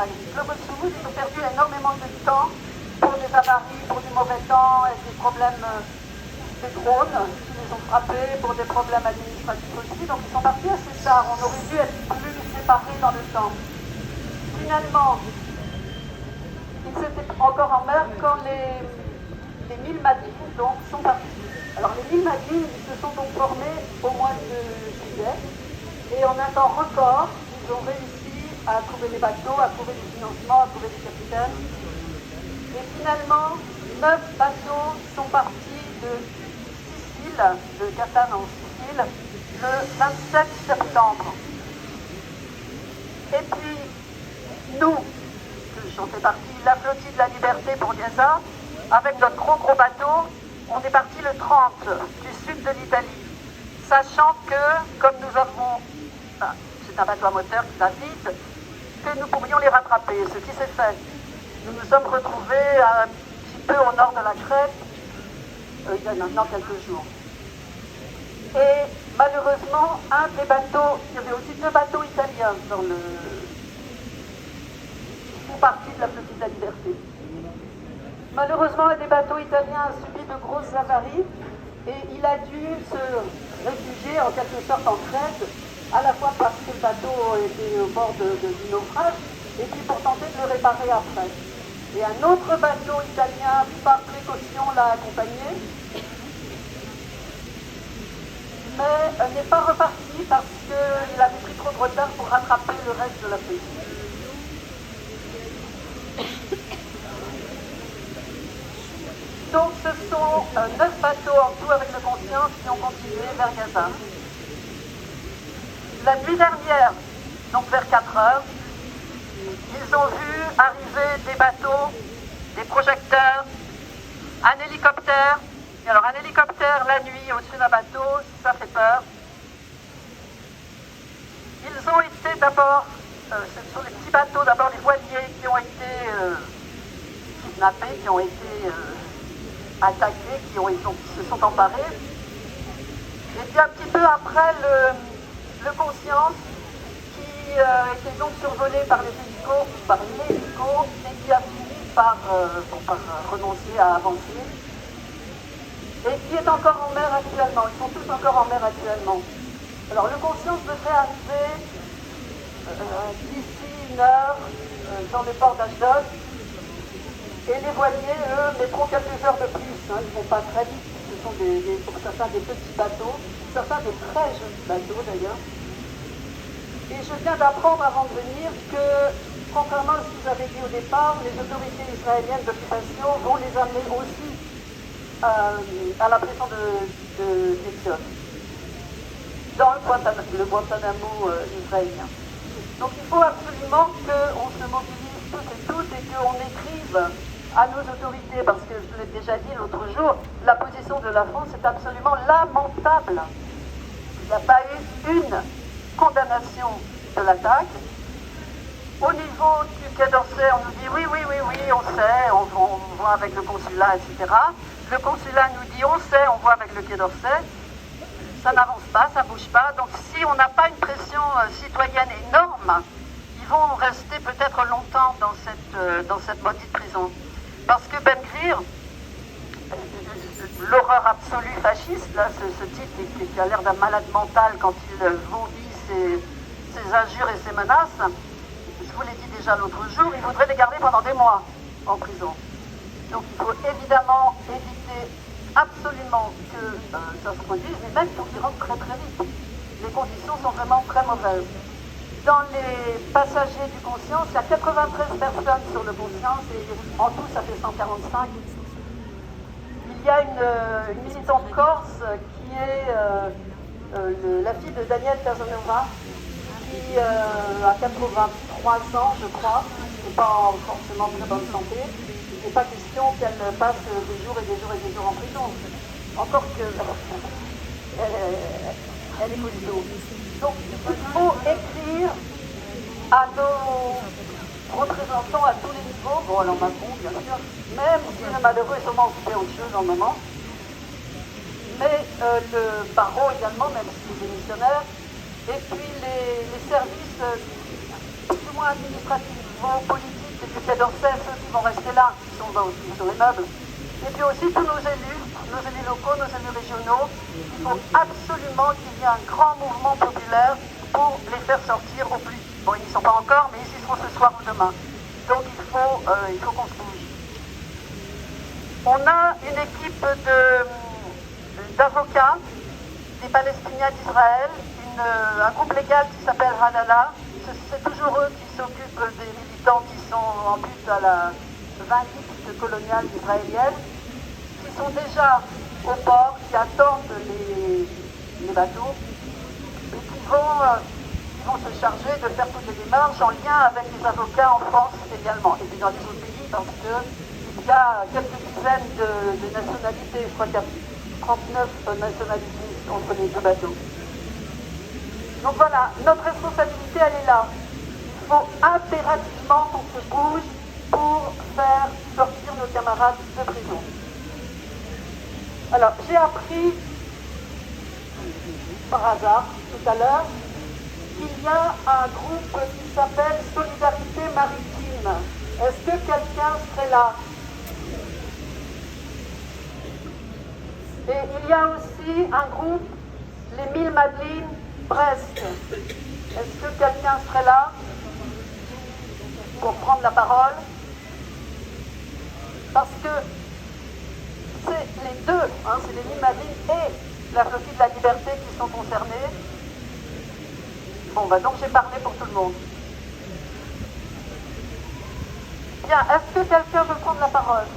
ils ont perdu énormément de temps pour des avaries, pour du mauvais temps et des problèmes des drones qui les ont frappés, pour des problèmes administratifs aussi. Donc ils sont partis assez tard. On aurait dû être plus séparés dans le temps. Finalement, ils étaient encore en mer quand les 1000 Madines donc, sont partis. Alors les 1000 Madines, ils se sont donc formés au mois de juillet et en un temps record, ils ont réussi à trouver les bateaux, à trouver des financements, à trouver des capitaines. Et finalement, 9 bateaux sont partis de Sicile, de Catane en Sicile, le 27 septembre. Et puis, nous, j'en fais partie, la flottille de la liberté pour Liesa, avec notre gros bateau, on est parti le 30 du sud de l'Italie, sachant que, comme nous avons, c'est un bateau à moteur qui va vite, que nous pourrions les rattraper, ce qui s'est fait. Nous nous sommes retrouvés un petit peu au nord de la Crète, il y a maintenant quelques jours. Et malheureusement, un des bateaux, il y avait aussi 2 bateaux italiens qui font partie de la flottille de la liberté. Malheureusement, un des bateaux italiens a subi de grosses avaries et il a dû se réfugier en quelque sorte en Crète, à la fois parce que le bateau était au bord du naufrage et puis pour tenter de le réparer après. Et un autre bateau italien, par précaution, l'a accompagné, mais n'est pas reparti parce qu'il avait pris trop de retard pour rattraper le reste de la flottille. Donc ce sont 9 bateaux en tout avec le Conscience qui ont continué vers Gaza. La nuit dernière, donc vers 4 heures, ils ont vu arriver des bateaux, des projecteurs, un hélicoptère. Et alors un hélicoptère la nuit au-dessus d'un bateau, ça fait peur. Ils ont été d'abord, ce sont les petits bateaux, d'abord les voiliers qui ont été kidnappés, qui ont été attaqués, qui se sont emparés. Et puis un petit peu après, le Conscience, qui était donc survolé par les hélicos, et qui a fini par renoncer à avancer, et qui est encore en mer actuellement. Ils sont tous encore en mer actuellement. Alors le Conscience devrait arriver d'ici 1 heure dans le port d'Ashdod. Et les voiliers, eux, mettront quelques heures de plus. Ils ne vont pas très vite. Ce sont pour certains des petits bateaux, certains des très jolis bateaux d'ailleurs. Et je viens d'apprendre avant de venir que, contrairement à ce qu'ils avaient dit au départ, les autorités israéliennes d'occupation vont les amener aussi à la prison d'Éthiopie, dans le Guantanamo israélien. Donc il faut absolument qu'on se mobilise tous et toutes et qu'on écrive à nos autorités, parce que je l'ai déjà dit l'autre jour, la position de la France est absolument lamentable. Il n'y a pas eu une condamnation de l'attaque. Au niveau du Quai d'Orsay, on nous dit oui, on sait, on voit avec le consulat, etc. Le consulat nous dit on sait, on voit avec le Quai d'Orsay. Ça n'avance pas, ça ne bouge pas. Donc si on n'a pas une pression citoyenne énorme, ils vont rester peut-être longtemps dans cette maudite prison. Parce que Ben Gvir, l'horreur absolue fasciste, là, ce type qui a l'air d'un malade mental quand il vomit ses injures et ses menaces, je vous l'ai dit déjà l'autre jour, il voudrait les garder pendant des mois en prison. Donc il faut évidemment éviter absolument que ça se produise, mais même pour qu'ils rentrent très très vite. Les conditions sont vraiment très mauvaises. Dans les passagers du Conscience, il y a 93 personnes sur le Conscience et en tout ça fait 145. Il y a une militante corse qui est la fille de Daniel Casanova, qui a 83 ans, je crois, et pas forcément très bonne santé. Il n'est pas question qu'elle passe des jours et des jours et des jours en prison. Encore que elle est costaud. Donc il faut écrire à nos représentants à tous les niveaux, bon alors Macron bien sûr, même si le malheureux est sûrement occupé autre chose en le moment, mais le barreau également, même s'il est démissionnaire, et puis les services plus ou moins moins administratif, au niveau politique, et du Quai d'Orsay, ceux qui vont rester là, qui sont aussi sur les meubles. Et puis aussi tous nos élus locaux, nos élus régionaux. Il faut absolument qu'il y ait un grand mouvement populaire pour les faire sortir au plus vite. Bon, ils n'y sont pas encore, mais ils y seront ce soir ou demain. Donc il faut qu'on se bouge. On a une équipe d'avocats des Palestiniens d'Israël, un groupe légal qui s'appelle Halala. C'est toujours eux qui s'occupent des militants qui sont en but à la vindicte coloniale israélienne, qui sont déjà au port, qui attendent les bateaux et qui vont se charger de faire toutes les démarches en lien avec les avocats en France également, et puis dans les autres pays, parce qu'il y a quelques dizaines de nationalités, je crois qu'il y a 39 nationalités entre les deux bateaux. Donc voilà, notre responsabilité, elle est là. Il faut impérativement qu'on se bouge pour faire sortir nos camarades de prison. Alors, j'ai appris, par hasard, tout à l'heure, qu'il y a un groupe qui s'appelle Solidarité Maritime. Est-ce que quelqu'un serait là? Et il y a aussi un groupe, les 1000 Madelines, Brest. Est-ce que quelqu'un serait là pour prendre la parole? Parce que c'est les deux, c'est les 1000 Madelines et la Flotille de la Liberté qui sont concernés. Bon, donc j'ai parlé pour tout le monde. Bien, est-ce que quelqu'un veut prendre la parole?